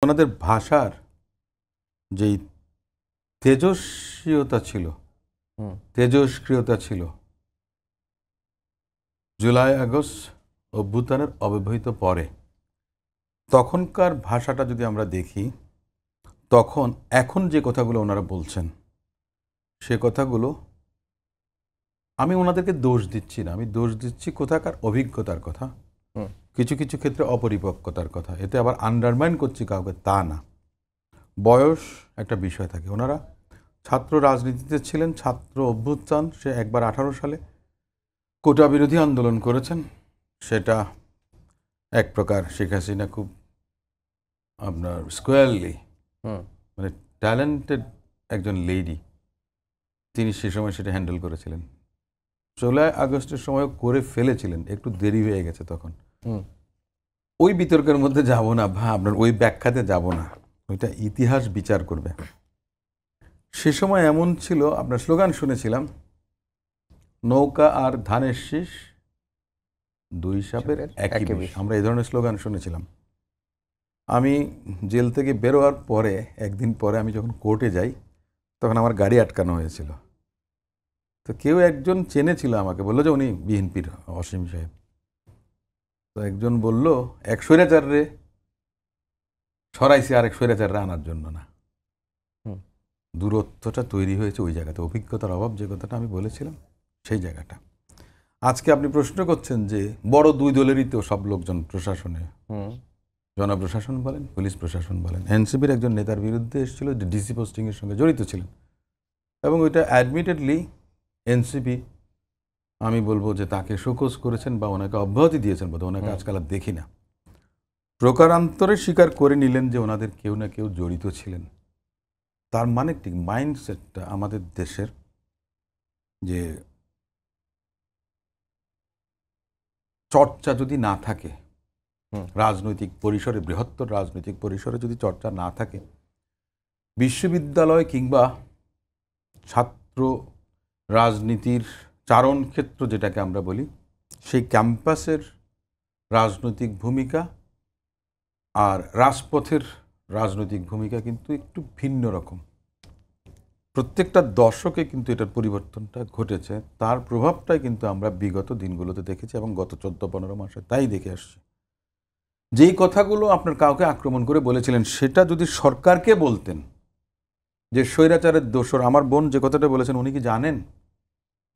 ওনাদের ভাষার যেই তেজস্ক্রিয়তা ছিল, তেজস্ক্রিয়তা ছিল জুলাই আগস্ট অভ্যুত্থানের অব্যবহিত পরে, তখনকার ভাষাটা যদি আমরা দেখি, তখন এখন যে কথাগুলো ওনারা বলছেন সে কথাগুলো আমি ওনাদেরকে দোষ দিচ্ছি না, আমি দোষ দিচ্ছি কোথাকার অভিজ্ঞতার কথা, কিছু কিছু ক্ষেত্রে অপরিপক্কতার কথা। এতে আবার আন্ডারমাইন করছি কাউকে তা না, বয়স একটা বিষয় থাকে। ওনারা ছাত্র রাজনীতিতে ছিলেন, ছাত্র অভ্যুত্থান সে একবার 18 সালে কোটা বিরোধী আন্দোলন করেছেন, সেটা এক প্রকার শেখ হাসিনা খুব আপনার স্কোয়ারলি মানে ট্যালেন্টেড একজন লেডি, তিনি সে সময় সেটা হ্যান্ডেল করেছিলেন। জুলাই আগস্টের সময় করে ফেলেছিলেন, একটু দেরি হয়ে গেছে তখন। ওই বিতর্কের মধ্যে যাব না বা আপনার ওই ব্যাখ্যাতে যাব না, ওইটা ইতিহাস বিচার করবে। সে সময় এমন ছিল, আপনার স্লোগান শুনেছিলাম, নৌকা আর ধানের শীষ দুই সাপের একই বিষ। আমরা এই ধরনের স্লোগান শুনেছিলাম। আমি জেল থেকে বেরোয়ার পরে একদিন পরে আমি যখন কোর্টে যাই, তখন আমার গাড়ি আটকানো হয়েছিল। তো কেউ একজন চেনেছিল আমাকে, বললো যে উনি বিএনপির অসীম সাহেব। তো একজন বলল, এক স্বৈরাচারে সরাইছে আরেক স্বৈরাচাররা আনার জন্য না। দূরত্বটা তৈরি হয়েছে ওই জায়গাতে, অভিজ্ঞতার অভাব, যে কথাটা আমি বলেছিলাম সেই জায়গাটা। আজকে আপনি প্রশ্ন করছেন যে বড় দুই দলেরই তো সব লোকজন প্রশাসনে, জনপ্রশাসন বলেন, পুলিশ প্রশাসন বলেন, এনসিপির একজন নেতার বিরুদ্ধে এসেছিল যে ডিসি পোস্টিংয়ের সঙ্গে জড়িত ছিলেন, এবং ওইটা অ্যাডমিটেডলি এনসিপি আমি বলবো যে তাকে শোকজ করেছেন বা ওনাকে অব্যাহতি দিয়েছেন, বোধহয় ওনাকে আজকাল আর দেখি না। প্রকারান্তরে স্বীকার করে নিলেন যে ওনাদের কেউ না কেউ জড়িত ছিলেন। তার মানে ঠিক মাইন্ডসেটটা আমাদের দেশের যে চর্চা যদি না থাকে, রাজনৈতিক পরিসরে, বৃহত্তর রাজনৈতিক পরিসরে যদি চর্চা না থাকে, বিশ্ববিদ্যালয় কিংবা ছাত্র রাজনীতির চারণ ক্ষেত্র যেটাকে আমরা বলি, সেই ক্যাম্পাসের রাজনৈতিক ভূমিকা আর রাজপথের রাজনৈতিক ভূমিকা কিন্তু একটু ভিন্ন রকম। প্রত্যেকটা দশকে কিন্তু এটার পরিবর্তনটা ঘটেছে, তার প্রভাবটাই কিন্তু আমরা বিগত দিনগুলোতে দেখেছি এবং গত 14-15 মাসে তাই দেখে আসছি। যেই কথাগুলো আপনার কাউকে আক্রমণ করে বলেছিলেন, সেটা যদি সরকারকে বলতেন যে স্বৈরাচারের দোসর, আমার বোন যে কথাটা বলেছেন, উনি কি জানেন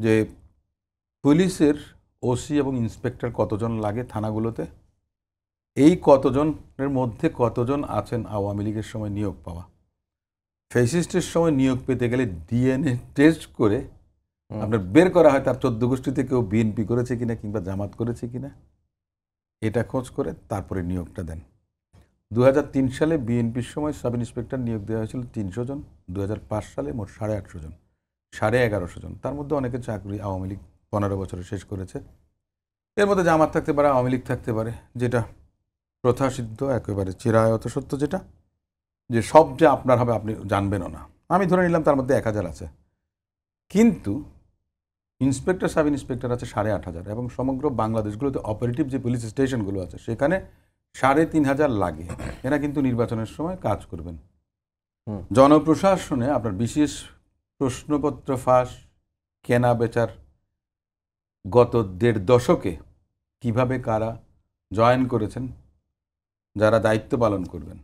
যে পুলিশের ওসি এবং ইন্সপেক্টর কতজন লাগে থানাগুলোতে? এই কতজনের মধ্যে কতজন আছেন আওয়ামী লীগের সময় নিয়োগ পাওয়া? ফ্যাসিস্টের সময় নিয়োগ পেতে গেলে ডিএনএ টেস্ট করে আপনার বের করা হয় তার 14 গোষ্ঠীতে কেউ বিএনপি করেছে কিনা কিংবা জামাত করেছে কিনা, এটা খোঁজ করে তারপরে নিয়োগটা দেন। 2003 সালে বিএনপির সময় সাব ইন্সপেক্টর নিয়োগ দেওয়া হয়েছিল 300 জন, 2005 সালে মোট 850 জন, 1150 জন। তার মধ্যে অনেকে চাকরি আওয়ামী লীগ 15 বছরে শেষ করেছে। এর মধ্যে জামাত থাকতে পারে, আওয়ামী লীগ থাকতে পারে, যেটা প্রথাসিদ্ধ একেবারে চিরায়ত সত্য, যেটা যে সব যে আপনার হবে আপনি জানবেনও না। আমি ধরে নিলাম তার মধ্যে 1000 আছে, কিন্তু ইন্সপেক্টর সাব ইন্সপেক্টর আছে 8500, এবং সমগ্র বাংলাদেশগুলোতে অপারেটিভ যে পুলিশ স্টেশনগুলো আছে সেখানে 3500 লাগে। এরা কিন্তু নির্বাচনের সময় কাজ করবেন। জনপ্রশাসনে আপনার বিশেষ প্রশ্নপত্র ফাঁস, কেনা বেচার গত 1.5 দশকে কিভাবে কারা জয়েন করেছেন, যারা দায়িত্ব পালন করবেন।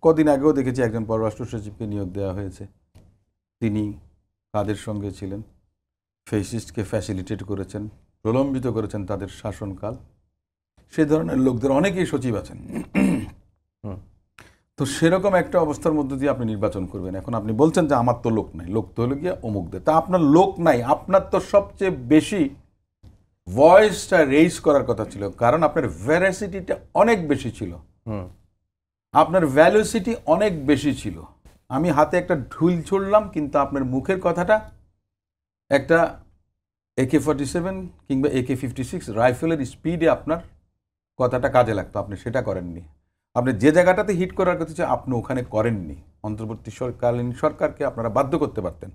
কদিন আগেও দেখেছি একজন পররাষ্ট্র সচিবকে নিয়োগ দেওয়া হয়েছে, তিনি কাদের সঙ্গে ছিলেন? ফ্যাসিস্টকে ফ্যাসিলিটেট করেছেন, প্রলম্বিত করেছেন তাদের শাসনকাল। সে ধরনের লোকদের অনেকেই সচিব আছেন। তো সেরকম একটা অবস্থার মধ্যে দিয়ে আপনি নির্বাচন করবেন। এখন আপনি বলছেন যে আমার তো লোক নাই, লোক তো হলো গিয়ে অমুকদের। তা আপনার লোক নাই, আপনার তো সবচেয়ে বেশি ভয়েসটা রেইজ করার কথা ছিল, কারণ আপনার ভ্যারাসিটিটা অনেক বেশি ছিল, আপনার ভ্যালুসিটি অনেক বেশি ছিল। আমি হাতে একটা ঢুল ছুড়লাম, কিন্তু আপনার মুখের কথাটা একটা AK-47 কিংবা AK-56 রাইফেলের স্পিডে আপনার কথাটা কাজে লাগতো, আপনি সেটা করেননি। আপনি যে জায়গাটাতে হিট করার কথা ছিল আপনি ওখানে করেননি। অন্তর্বর্তীকালীন সরকারকে আপনারা বাধ্য করতে পারতেন।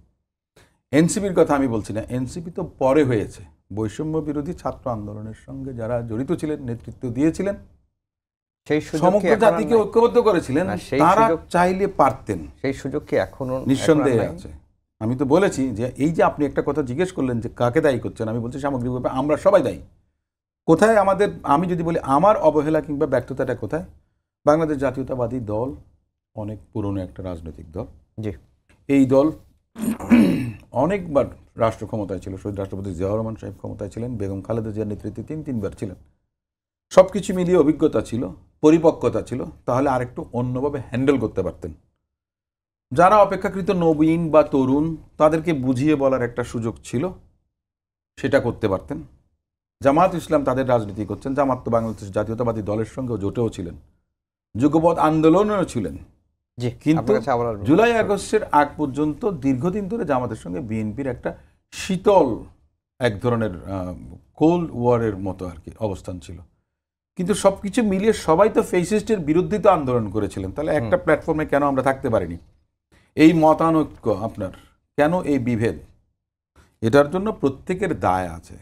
এনসিপির কথা আমি বলছি না, এনসিপি তো পরে হয়েছে। বৈষম্য বিরোধী ছাত্র আন্দোলনের সঙ্গে যারা জড়িত ছিলেন, নেতৃত্ব দিয়েছিলেন, সেই সুযোগ সমগ্র জাতিকে ঐক্যবদ্ধ করেছিলেন, তারা চাইলে পারতেন। সেই সুযোগ কি এখনো? নিঃসন্দেহে আছে। আমি তো বলেছি যে এই যে আপনি একটা কথা জিজ্ঞেস করলেন যে কাকে দায়ী করছেন, আমি বলছি সামগ্রিকভাবে আমরা সবাই দায়ী। কোথায় আমাদের, আমি যদি বলি আমার অবহেলা কিংবা ব্যর্থতাটা কোথায়, বাংলাদেশ জাতীয়তাবাদী দল অনেক পুরনো একটা রাজনৈতিক দল। জি, এই দল অনেকবার রাষ্ট্র ক্ষমতায় ছিল। শহীদ রাষ্ট্রপতি জিয়াউর রহমান সাহেব ক্ষমতায় ছিলেন, বেগম খালেদা জিয়ার নেতৃত্বে তিনবার ছিলেন। সব কিছু মিলিয়ে অভিজ্ঞতা ছিল, পরিপক্কতা ছিল, তাহলে আরেকটু অন্যভাবে হ্যান্ডেল করতে পারতেন। যারা অপেক্ষাকৃত নবীন বা তরুণ, তাদেরকে বুঝিয়ে বলার একটা সুযোগ ছিল, সেটা করতে পারতেন। জামাত ইসলাম তাদের রাজনীতি করছেন, জামাত তো বাংলাদেশ জাতীয়তাবাদী দলের সঙ্গে জোটেও ছিলেন, যুগপৎ আন্দোলনেও ছিলেন। কিন্তু জুলাই আগস্টের আগ পর্যন্ত দীর্ঘদিন ধরে জামাতের সঙ্গে বিএনপির একটা শীতল এক ধরনের কোল্ড ওয়ারের মতো আর কি অবস্থান ছিল। কিন্তু সবকিছু মিলিয়ে সবাই তো ফেসিস্টের বিরুদ্ধে তো আন্দোলন করেছিলেন, তাহলে একটা প্ল্যাটফর্মে কেন আমরা থাকতে পারিনি? এই মতানৈক্য আপনার কেন, এই বিভেদ, এটার জন্য প্রত্যেকের দায় আছে।